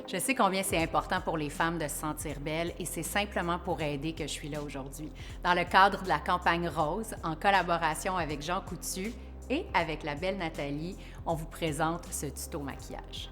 Je sais combien c'est important pour les femmes de se sentir belles et c'est simplement pour aider que je suis là aujourd'hui. Dans le cadre de la campagne Rose, en collaboration avec Jean Coutu et avec la belle Nathalie, on vous présente ce tuto maquillage.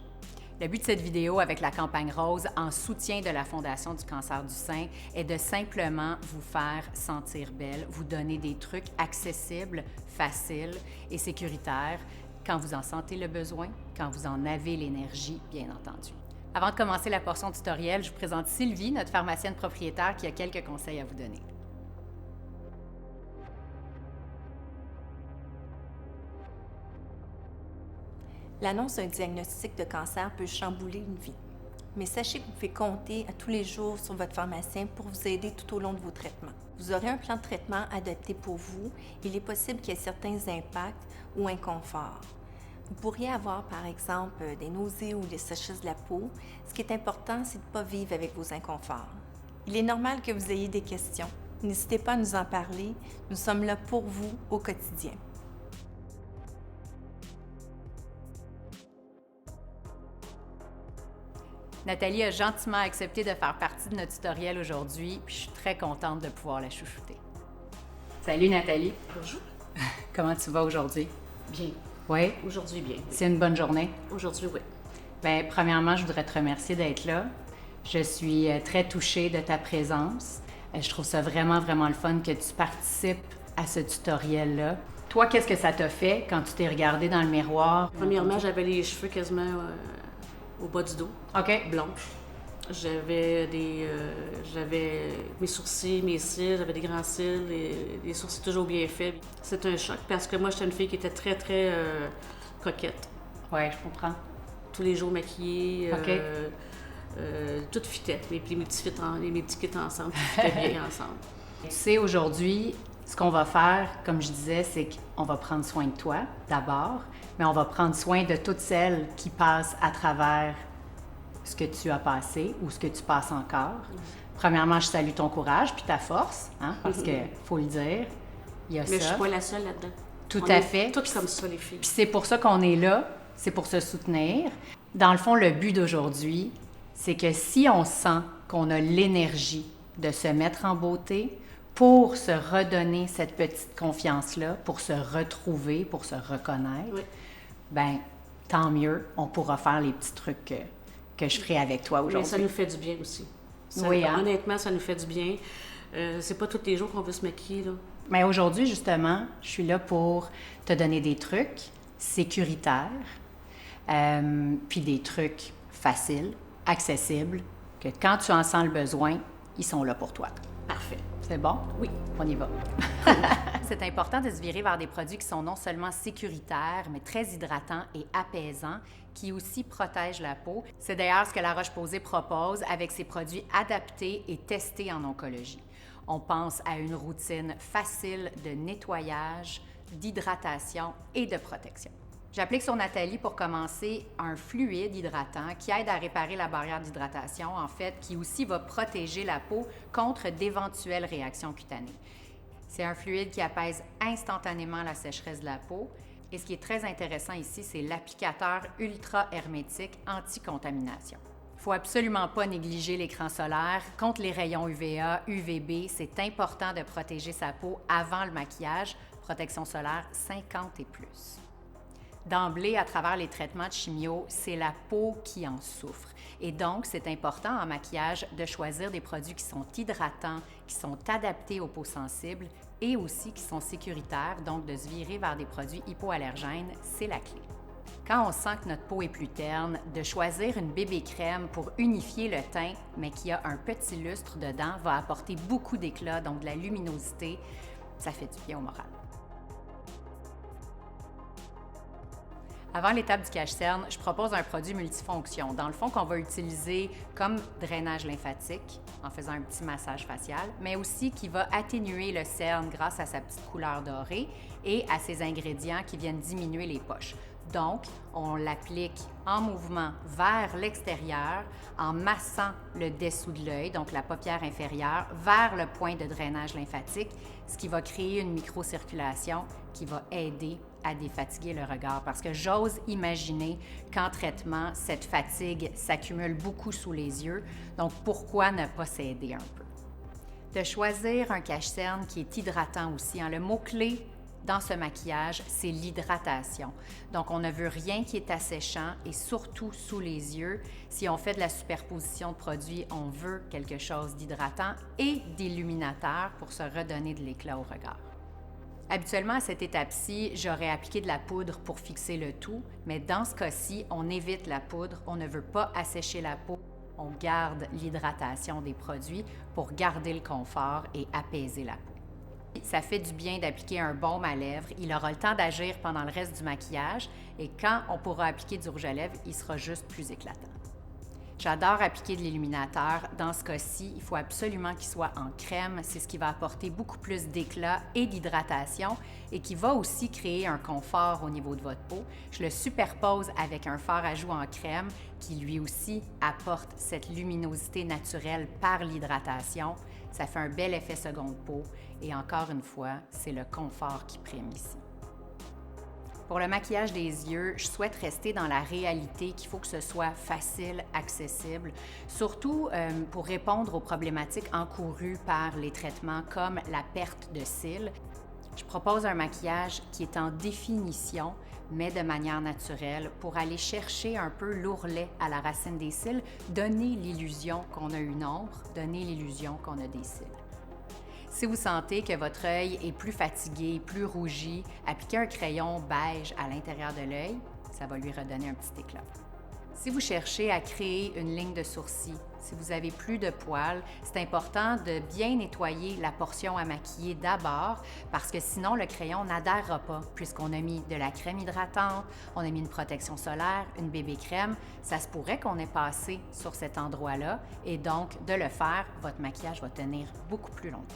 Le but de cette vidéo avec la campagne Rose, en soutien de la Fondation du cancer du sein, est de simplement vous faire sentir belle, vous donner des trucs accessibles, faciles et sécuritaires quand vous en sentez le besoin, quand vous en avez l'énergie, bien entendu. Avant de commencer la portion tutoriel, je vous présente Sylvie, notre pharmacienne propriétaire, qui a quelques conseils à vous donner. L'annonce d'un diagnostic de cancer peut chambouler une vie. Mais sachez que vous pouvez compter à tous les jours sur votre pharmacien pour vous aider tout au long de vos traitements. Vous aurez un plan de traitement adapté pour vous. Il est possible qu'il y ait certains impacts ou inconforts. Vous pourriez avoir, par exemple, des nausées ou des sécheresses de la peau. Ce qui est important, c'est de ne pas vivre avec vos inconforts. Il est normal que vous ayez des questions. N'hésitez pas à nous en parler. Nous sommes là pour vous au quotidien. Nathalie a gentiment accepté de faire partie de notre tutoriel aujourd'hui, puis je suis très contente de pouvoir la chouchouter. Salut Nathalie. Bonjour. Comment tu vas aujourd'hui? Bien. Oui? Aujourd'hui, bien. C'est une bonne journée? Aujourd'hui, oui. Bien, premièrement, je voudrais te remercier d'être là. Je suis très touchée de ta présence. Je trouve ça vraiment, vraiment le fun que tu participes à ce tutoriel-là. Toi, qu'est-ce que ça t'a fait quand tu t'es regardée dans le miroir? Premièrement, j'avais les cheveux quasiment au bas du dos. OK. Blanches. J'avais mes sourcils, mes cils, j'avais des grands cils, des sourcils toujours bien faits. C'est un choc parce que moi, j'étais une fille qui était très, très coquette. Oui, je comprends. Tous les jours maquillée. OK. Tout fitait. Mes petits kits ensemble, tout fitait bien ensemble. Tu sais, aujourd'hui, ce qu'on va faire, comme je disais, c'est qu'on va prendre soin de toi, d'abord, mais on va prendre soin de toutes celles qui passent à travers ce que tu as passé ou ce que tu passes encore. Premièrement, je salue ton courage puis ta force, hein, parce que, faut le dire, il y a ça. Mais je suis pas la seule là-dedans. Tout à fait. Toutes comme ça, les filles. Puis c'est pour ça qu'on est là, c'est pour se soutenir. Dans le fond, le but d'aujourd'hui, c'est que si on sent qu'on a l'énergie de se mettre en beauté pour se redonner cette petite confiance-là, pour se retrouver, pour se reconnaître, Oui. ben tant mieux, on pourra faire les petits trucs que je ferai avec toi Mais aujourd'hui. ça nous fait du bien aussi. Oui, hein? Honnêtement, ça nous fait du bien. C'est pas tous les jours qu'on veut se maquiller, là. Mais aujourd'hui, justement, je suis là pour te donner des trucs sécuritaires, puis des trucs faciles, accessibles, que quand tu en sens le besoin, ils sont là pour toi. Parfait. C'est bon? Oui. On y va. C'est important de se virer vers des produits qui sont non seulement sécuritaires, mais très hydratants et apaisants, qui aussi protègent la peau. C'est d'ailleurs ce que La Roche-Posay propose avec ses produits adaptés et testés en oncologie. On pense à une routine facile de nettoyage, d'hydratation et de protection. J'applique sur Nathalie pour commencer un fluide hydratant qui aide à réparer la barrière d'hydratation, en fait, qui aussi va protéger la peau contre d'éventuelles réactions cutanées. C'est un fluide qui apaise instantanément la sécheresse de la peau. Et ce qui est très intéressant ici, c'est l'applicateur ultra hermétique anti-contamination. Il ne faut absolument pas négliger l'écran solaire. Contre les rayons UVA, UVB, c'est important de protéger sa peau avant le maquillage. Protection solaire 50 et plus. D'emblée, à travers les traitements de chimio, c'est la peau qui en souffre. Et donc, c'est important en maquillage de choisir des produits qui sont hydratants, qui sont adaptés aux peaux sensibles et aussi qui sont sécuritaires. Donc, de se virer vers des produits hypoallergènes, c'est la clé. Quand on sent que notre peau est plus terne, de choisir une bébé crème pour unifier le teint, mais qui a un petit lustre dedans, va apporter beaucoup d'éclat, donc de la luminosité. Ça fait du bien au moral. Avant l'étape du cache-cerne, je propose un produit multifonction, dans le fond qu'on va utiliser comme drainage lymphatique en faisant un petit massage facial, mais aussi qui va atténuer le cerne grâce à sa petite couleur dorée et à ses ingrédients qui viennent diminuer les poches. Donc, on l'applique en mouvement vers l'extérieur en massant le dessous de l'œil, donc la paupière inférieure, vers le point de drainage lymphatique, ce qui va créer une microcirculation qui va aider à défatiguer le regard parce que j'ose imaginer qu'en traitement, cette fatigue s'accumule beaucoup sous les yeux. Donc, pourquoi ne pas s'aider un peu? De choisir un cache-cerne qui est hydratant aussi. Le mot-clé dans ce maquillage, c'est l'hydratation. Donc, on ne veut rien qui est asséchant et surtout sous les yeux. Si on fait de la superposition de produits, on veut quelque chose d'hydratant et d'illuminateur pour se redonner de l'éclat au regard. Habituellement, à cette étape-ci, j'aurais appliqué de la poudre pour fixer le tout, mais dans ce cas-ci, on évite la poudre. On ne veut pas assécher la peau. On garde l'hydratation des produits pour garder le confort et apaiser la peau. Ça fait du bien d'appliquer un baume à lèvres. Il aura le temps d'agir pendant le reste du maquillage et quand on pourra appliquer du rouge à lèvres, il sera juste plus éclatant. J'adore appliquer de l'illuminateur. Dans ce cas-ci, il faut absolument qu'il soit en crème. C'est ce qui va apporter beaucoup plus d'éclat et d'hydratation et qui va aussi créer un confort au niveau de votre peau. Je le superpose avec un fard à joues en crème qui lui aussi apporte cette luminosité naturelle par l'hydratation. Ça fait un bel effet seconde peau et encore une fois, c'est le confort qui prime ici. Pour le maquillage des yeux, je souhaite rester dans la réalité qu'il faut que ce soit facile, accessible, surtout pour répondre aux problématiques encourues par les traitements comme la perte de cils. Je propose un maquillage qui est en définition, mais de manière naturelle, pour aller chercher un peu l'ourlet à la racine des cils, donner l'illusion qu'on a une ombre, donner l'illusion qu'on a des cils. Si vous sentez que votre œil est plus fatigué, plus rougi, appliquez un crayon beige à l'intérieur de l'œil, ça va lui redonner un petit éclat. Si vous cherchez à créer une ligne de sourcils, si vous avez plus de poils, c'est important de bien nettoyer la portion à maquiller d'abord parce que sinon le crayon n'adhérera pas puisqu'on a mis de la crème hydratante, on a mis une protection solaire, une bébé crème. Ça se pourrait qu'on ait passé sur cet endroit-là et donc de le faire, votre maquillage va tenir beaucoup plus longtemps.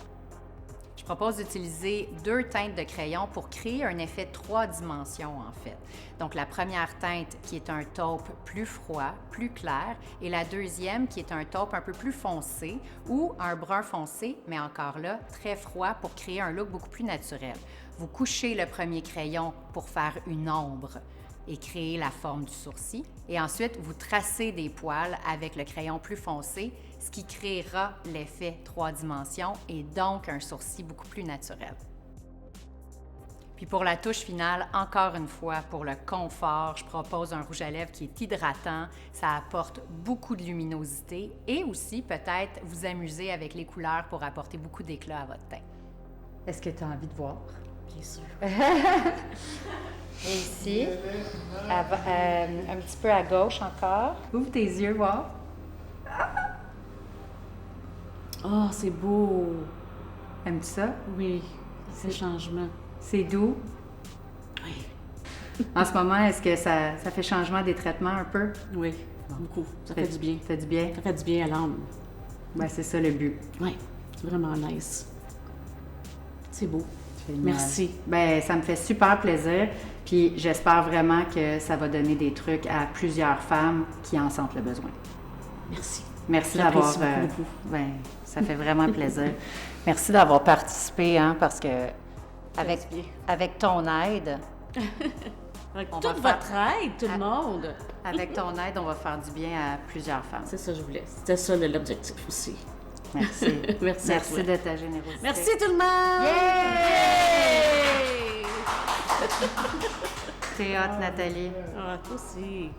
Je propose d'utiliser 2 teintes de crayon pour créer un effet de 3 dimensions en fait. Donc la première teinte qui est un taupe plus froid, plus clair, et la deuxième qui est un taupe un peu plus foncé ou un brun foncé, mais encore là, très froid pour créer un look beaucoup plus naturel. Vous couchez le premier crayon pour faire une ombre et créer la forme du sourcil. Et ensuite, vous tracez des poils avec le crayon plus foncé, ce qui créera l'effet 3 dimensions et donc un sourcil beaucoup plus naturel. Puis pour la touche finale, encore une fois, pour le confort, je propose un rouge à lèvres qui est hydratant, ça apporte beaucoup de luminosité et aussi peut-être vous amuser avec les couleurs pour apporter beaucoup d'éclat à votre teint. Est-ce que tu as envie de voir? Bien sûr. Et ici, un petit peu à gauche encore. Ouvre tes yeux, voir. Oh, c'est beau! Aimes-tu ça? Oui, c'est changement. C'est doux? Oui. En ce moment, est-ce que ça fait changement des traitements un peu? Oui, beaucoup. Ça fait du bien. Ça fait du bien? Ça fait du bien à l'âme. Ben, c'est ça le but. Oui, c'est vraiment nice. C'est beau. Génial. Merci. Ben, ça me fait super plaisir. Puis j'espère vraiment que ça va donner des trucs à plusieurs femmes qui en sentent le besoin. Merci. Merci d'avoir. Beaucoup. Ben, ça fait vraiment plaisir. Merci d'avoir participé, hein, parce que avec ton aide. Avec toute votre aide, tout le monde. Avec ton aide, on va faire du bien à plusieurs femmes. C'est ça que je voulais. C'était ça l'objectif aussi. Merci. Merci de ta générosité. Merci tout le monde! Yay! T'es hot, Nathalie. Ah, toi aussi.